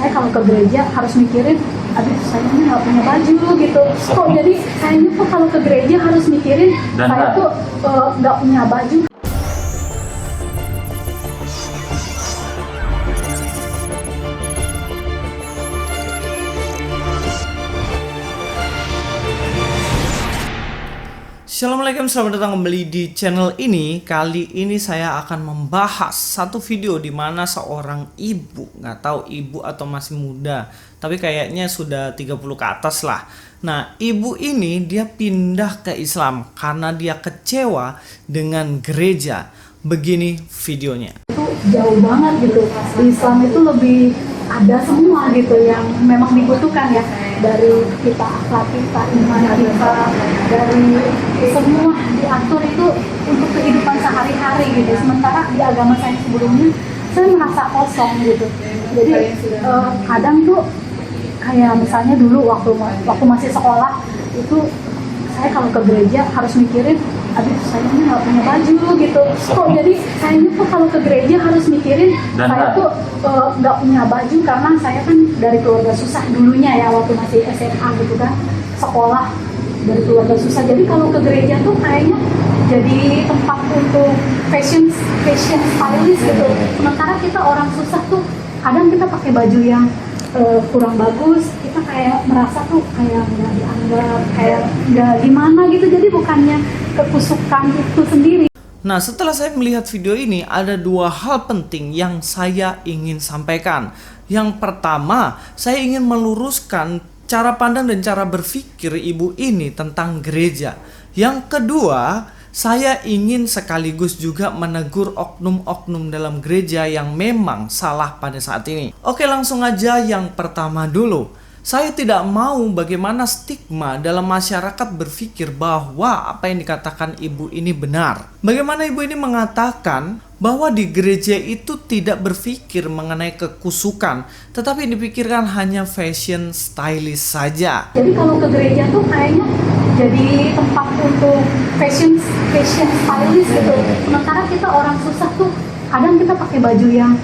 saya kalau ke gereja harus mikirin, aduh saya ini nggak punya baju gitu. Kok jadi kayaknya kok kalau ke gereja harus mikirin saya tuh nggak punya baju. Assalamualaikum, selamat datang kembali di channel ini. Kali ini saya akan membahas satu video di mana seorang ibu, nggak tahu ibu atau masih muda, tapi kayaknya sudah 30 ke atas lah. Nah, ibu ini dia pindah ke Islam karena dia kecewa dengan gereja. Begini videonya. Itu jauh banget gitu. Islam itu lebih ada semua gitu yang memang dibutuhkan ya, dari kita akhlak kita, iman kita, dari semua diatur itu untuk kehidupan sehari-hari gitu. Sementara di agama saya sebelumnya saya merasa kosong gitu. Jadi kadang tuh kayak misalnya dulu waktu masih sekolah itu saya kalau ke gereja harus mikirin, aduh saya ini nggak punya baju gitu. Kok jadi kayaknya kok kalau ke gereja harus mikirin saya tuh nggak punya baju, karena saya kan dari keluarga susah dulunya ya, waktu masih SMA gitu kan, sekolah dari keluarga susah. Jadi kalau ke gereja tuh kayaknya jadi tempat untuk fashion stylist gitu. Sementara kita orang susah tuh kadang kita pakai baju yang kurang bagus, kita kayak merasa tuh kayak nggak dianggap, kayak nggak gimana gitu. Jadi bukannya kekusukan itu sendiri. Nah, setelah saya melihat video ini, ada dua hal penting yang saya ingin sampaikan. Yang pertama, saya ingin meluruskan cara pandang dan cara berpikir ibu ini tentang gereja. Yang kedua, saya ingin sekaligus juga menegur oknum-oknum dalam gereja yang memang salah pada saat ini. Oke, langsung aja yang pertama dulu. Saya tidak mau bagaimana stigma dalam masyarakat berpikir bahwa apa yang dikatakan ibu ini benar. Bagaimana ibu ini mengatakan bahwa di gereja itu tidak berpikir mengenai kekusukan, tetapi dipikirkan hanya fashion stylist saja. Jadi kalau ke gereja tuh kayaknya jadi tempat untuk fashion stylist gitu. Sementara kita orang susah tuh kadang kita pakai baju yang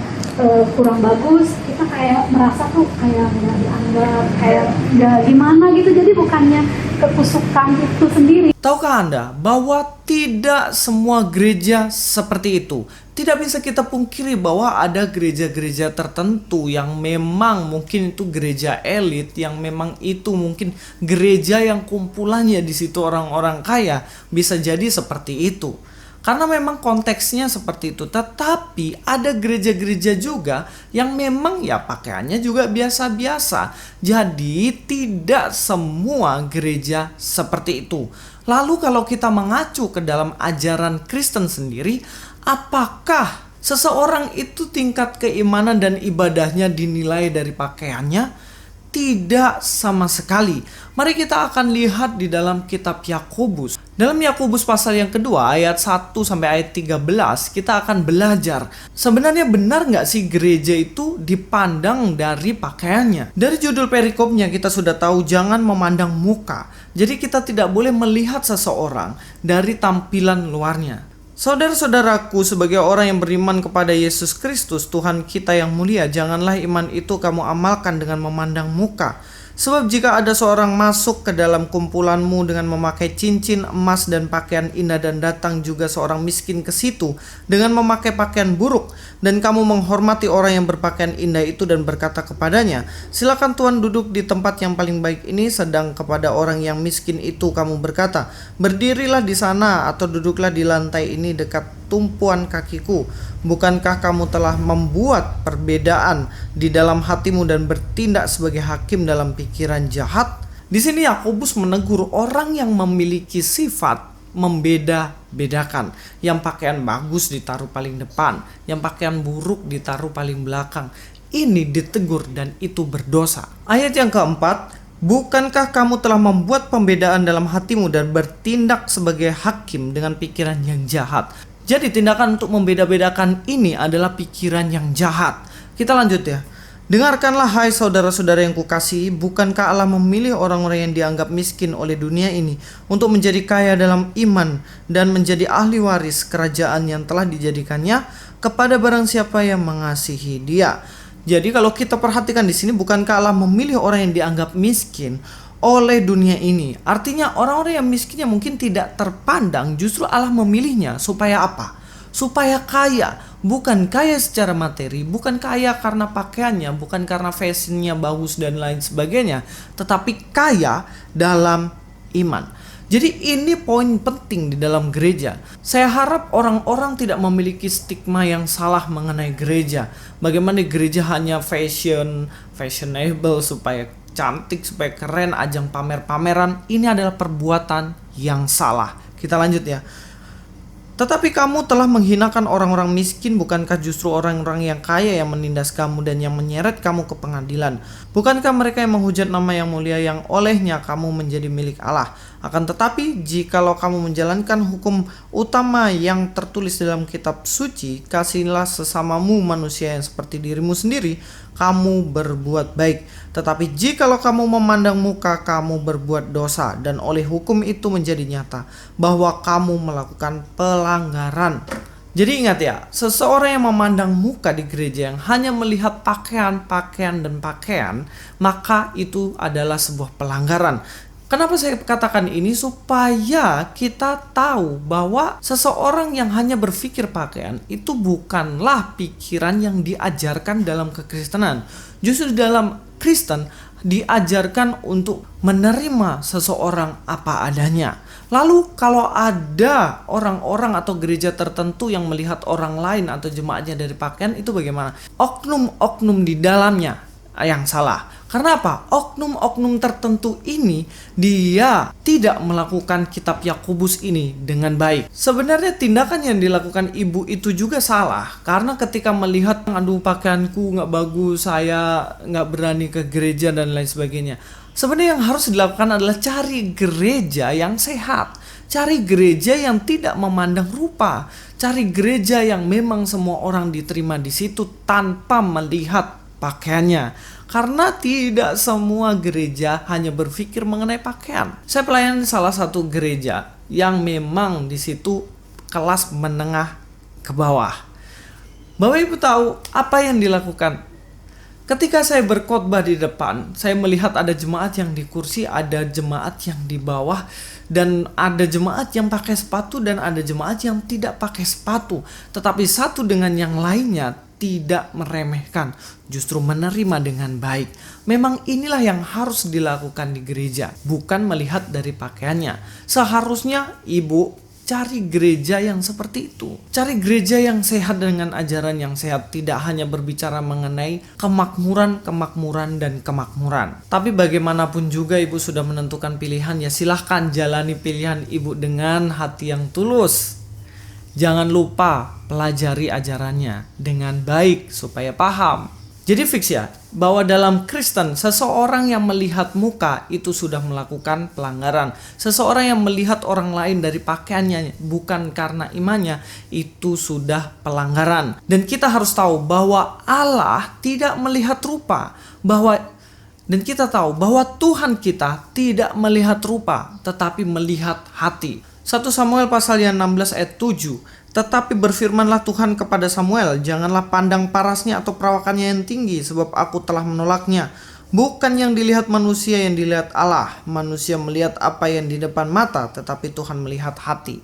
kurang bagus, kita kayak merasa tuh kayak nggak dianggap, kayak nggak gimana gitu. Jadi bukannya kekusukan itu sendiri. Tahukah Anda bahwa tidak semua gereja seperti itu? Tidak bisa kita pungkiri bahwa ada gereja-gereja tertentu yang memang mungkin itu gereja elit, yang memang itu mungkin gereja yang kumpulannya di situ orang-orang kaya, bisa jadi seperti itu. Karena memang konteksnya seperti itu. Tetapi ada gereja-gereja juga yang memang ya pakaiannya juga biasa-biasa. Jadi tidak semua gereja seperti itu. Lalu kalau kita mengacu ke dalam ajaran Kristen sendiri, apakah seseorang itu tingkat keimanan dan ibadahnya dinilai dari pakaiannya? Tidak sama sekali. Mari kita akan lihat di dalam kitab Yakobus. Dalam Yakobus pasal yang kedua ayat 1 sampai ayat 13 kita akan belajar sebenarnya benar nggak sih gereja itu dipandang dari pakaiannya. Dari judul perikopnya kita sudah tahu jangan memandang muka. Jadi kita tidak boleh melihat seseorang dari tampilan luarnya. Saudara-saudaraku, sebagai orang yang beriman kepada Yesus Kristus, Tuhan kita yang mulia, janganlah iman itu kamu amalkan dengan memandang muka. Sebab jika ada seorang masuk ke dalam kumpulanmu dengan memakai cincin emas dan pakaian indah, dan datang juga seorang miskin ke situ dengan memakai pakaian buruk, dan kamu menghormati orang yang berpakaian indah itu dan berkata kepadanya, silakan Tuhan duduk di tempat yang paling baik ini, sedang kepada orang yang miskin itu kamu berkata, berdirilah di sana atau duduklah di lantai ini dekat tumpuan kakiku. Bukankah kamu telah membuat perbedaan di dalam hatimu dan bertindak sebagai hakim dalam pikiran jahat? Di sini Yakobus menegur orang yang memiliki sifat membeda-bedakan. Yang pakaian bagus ditaruh paling depan, yang pakaian buruk ditaruh paling belakang. Ini ditegur dan itu berdosa. Ayat yang keempat, bukankah kamu telah membuat pembedaan dalam hatimu dan bertindak sebagai hakim dengan pikiran yang jahat? Jadi tindakan untuk membeda-bedakan ini adalah pikiran yang jahat. Kita lanjut ya. Dengarkanlah hai saudara-saudara yang kukasihi, bukankah Allah memilih orang-orang yang dianggap miskin oleh dunia ini untuk menjadi kaya dalam iman dan menjadi ahli waris kerajaan yang telah dijadikannya kepada barang siapa yang mengasihi Dia. Jadi kalau kita perhatikan di sini, bukankah Allah memilih orang yang dianggap miskin oleh dunia ini? Artinya orang-orang yang miskin yang mungkin tidak terpandang, justru Allah memilihnya supaya apa? Supaya kaya. Bukan kaya secara materi, bukan kaya karena pakaiannya, bukan karena fashionnya bagus dan lain sebagainya, tetapi kaya dalam iman. Jadi ini poin penting di dalam gereja. Saya harap orang-orang tidak memiliki stigma yang salah mengenai gereja. Bagaimana gereja hanya fashionable supaya cantik, supaya keren, ajang pamer-pameran. Ini adalah perbuatan yang salah. Kita lanjut ya. Tetapi kamu telah menghinakan orang-orang miskin, bukankah justru orang-orang yang kaya yang menindas kamu dan yang menyeret kamu ke pengadilan? Bukankah mereka yang menghujat nama yang mulia yang olehnya kamu menjadi milik Allah? Akan tetapi, jikalau kamu menjalankan hukum utama yang tertulis dalam kitab suci, kasihilah sesamamu manusia yang seperti dirimu sendiri, kamu berbuat baik. Tetapi jikalau kamu memandang muka, kamu berbuat dosa, dan oleh hukum itu menjadi nyata bahwa kamu melakukan pelanggaran. Jadi ingat ya, seseorang yang memandang muka di gereja, yang hanya melihat pakaian, maka itu adalah sebuah pelanggaran. Kenapa saya katakan ini? Supaya kita tahu bahwa seseorang yang hanya berpikir pakaian itu bukanlah pikiran yang diajarkan dalam kekristenan. Justru dalam Kristen diajarkan untuk menerima seseorang apa adanya. Lalu kalau ada orang-orang atau gereja tertentu yang melihat orang lain atau jemaatnya dari pakaian, itu bagaimana? Oknum-oknum di dalamnya yang salah. Karena apa? Oknum-oknum tertentu ini dia tidak melakukan kitab Yakobus ini dengan baik. Sebenarnya tindakan yang dilakukan ibu itu juga salah. Karena ketika melihat, aduh pakaianku gak bagus, saya gak berani ke gereja dan lain sebagainya. Sebenarnya yang harus dilakukan adalah cari gereja yang sehat. Cari gereja yang tidak memandang rupa. Cari gereja yang memang semua orang diterima di situ tanpa melihat pakaiannya. Karena tidak semua gereja hanya berpikir mengenai pakaian. Saya pelayan salah satu gereja yang memang di situ kelas menengah ke bawah. Bapak Ibu tahu apa yang dilakukan? Ketika saya berkhotbah di depan, saya melihat ada jemaat yang di kursi, ada jemaat yang di bawah, dan ada jemaat yang pakai sepatu dan ada jemaat yang tidak pakai sepatu. Tetapi satu dengan yang lainnya tidak meremehkan, justru menerima dengan baik. Memang inilah yang harus dilakukan di gereja, bukan melihat dari pakaiannya. Seharusnya ibu cari gereja yang seperti itu. Cari gereja yang sehat dengan ajaran yang sehat, tidak hanya berbicara mengenai kemakmuran, dan kemakmuran. Tapi bagaimanapun juga ibu sudah menentukan pilihan, ya silahkan jalani pilihan ibu dengan hati yang tulus. Jangan lupa pelajari ajarannya dengan baik supaya paham. Jadi fix ya, bahwa dalam Kristen seseorang yang melihat muka itu sudah melakukan pelanggaran. Seseorang yang melihat orang lain dari pakaiannya bukan karena imannya, itu sudah pelanggaran. Dan kita harus tahu bahwa Allah tidak melihat rupa, dan kita tahu bahwa Tuhan kita tidak melihat rupa, tetapi melihat hati. 1 Samuel pasal yang 16 ayat 7. Tetapi berfirmanlah Tuhan kepada Samuel, janganlah pandang parasnya atau perawakannya yang tinggi, sebab aku telah menolaknya. Bukan yang dilihat manusia yang dilihat Allah. Manusia melihat apa yang di depan mata, tetapi Tuhan melihat hati.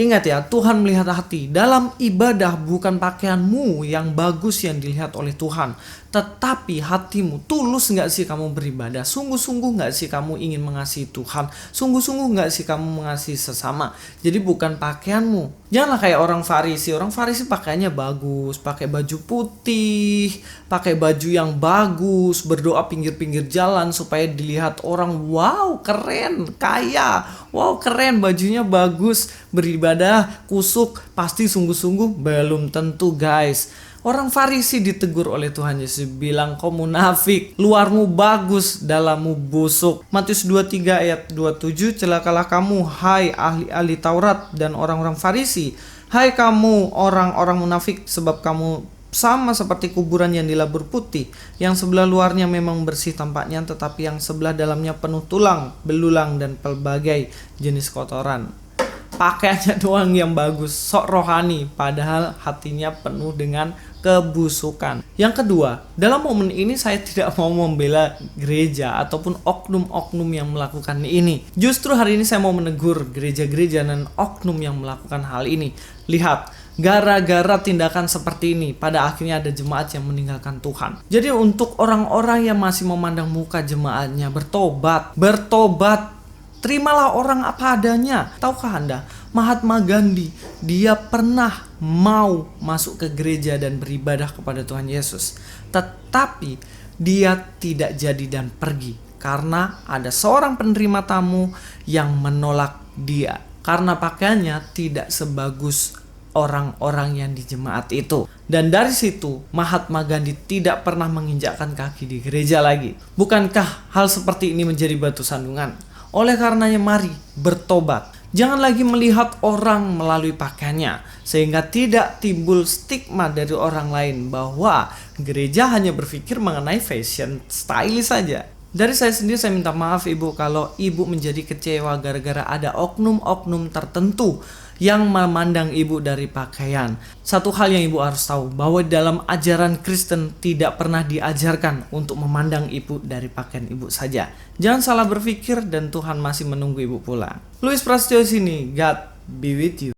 Ingat ya, Tuhan melihat hati. Dalam ibadah bukan pakaianmu yang bagus yang dilihat oleh Tuhan, tetapi hatimu. Tulus gak sih kamu beribadah? Sungguh-sungguh gak sih kamu ingin mengasihi Tuhan? Sungguh-sungguh gak sih kamu mengasihi sesama? Jadi bukan pakaianmu. Janganlah kayak orang Farisi. Orang Farisi pakaiannya bagus, pakai baju putih, pakai baju yang bagus, berdoa pinggir-pinggir jalan supaya dilihat orang, wow keren, kaya, wow keren, bajunya bagus, beribadah kusuk, pasti sungguh-sungguh. Belum tentu guys. Orang Farisi ditegur oleh Tuhan Yesus, bilang kau munafik, luarmu bagus, dalammu busuk. Matius 23 ayat 27, celakalah kamu hai ahli-ahli Taurat dan orang-orang Farisi, hai kamu orang-orang munafik, sebab kamu sama seperti kuburan yang dilabur putih, yang sebelah luarnya memang bersih tampaknya, tetapi yang sebelah dalamnya penuh tulang, belulang dan pelbagai jenis kotoran. pakaiannya doang yang bagus, sok rohani, padahal hatinya penuh dengan kebusukan. Yang kedua, dalam momen ini saya tidak mau membela gereja ataupun oknum-oknum yang melakukan ini. Justru hari ini saya mau menegur gereja-gereja dan oknum yang melakukan hal ini. Lihat, gara-gara tindakan seperti ini, pada akhirnya ada jemaat yang meninggalkan Tuhan. Jadi untuk orang-orang yang masih memandang muka jemaatnya, bertobat. Terimalah orang apa adanya. Tahukah Anda, Mahatma Gandhi, dia pernah mau masuk ke gereja dan beribadah kepada Tuhan Yesus. Tetapi dia tidak jadi dan pergi. Karena ada seorang penerima tamu yang menolak dia. Karena pakaiannya tidak sebagus orang-orang yang di jemaat itu. Dan dari situ Mahatma Gandhi tidak pernah menginjakkan kaki di gereja lagi. Bukankah hal seperti ini menjadi batu sandungan? Oleh karenanya mari bertobat. Jangan lagi melihat orang melalui pakaiannya, sehingga tidak timbul stigma dari orang lain bahwa gereja hanya berpikir mengenai fashion stylish saja. Dari saya sendiri, saya minta maaf Ibu kalau Ibu menjadi kecewa gara-gara ada oknum-oknum tertentu yang memandang Ibu dari pakaian. Satu hal yang Ibu harus tahu, bahwa dalam ajaran Kristen tidak pernah diajarkan untuk memandang Ibu dari pakaian Ibu saja. Jangan salah berpikir dan Tuhan masih menunggu Ibu pulang. Louis Prasetyo sini, God be with you.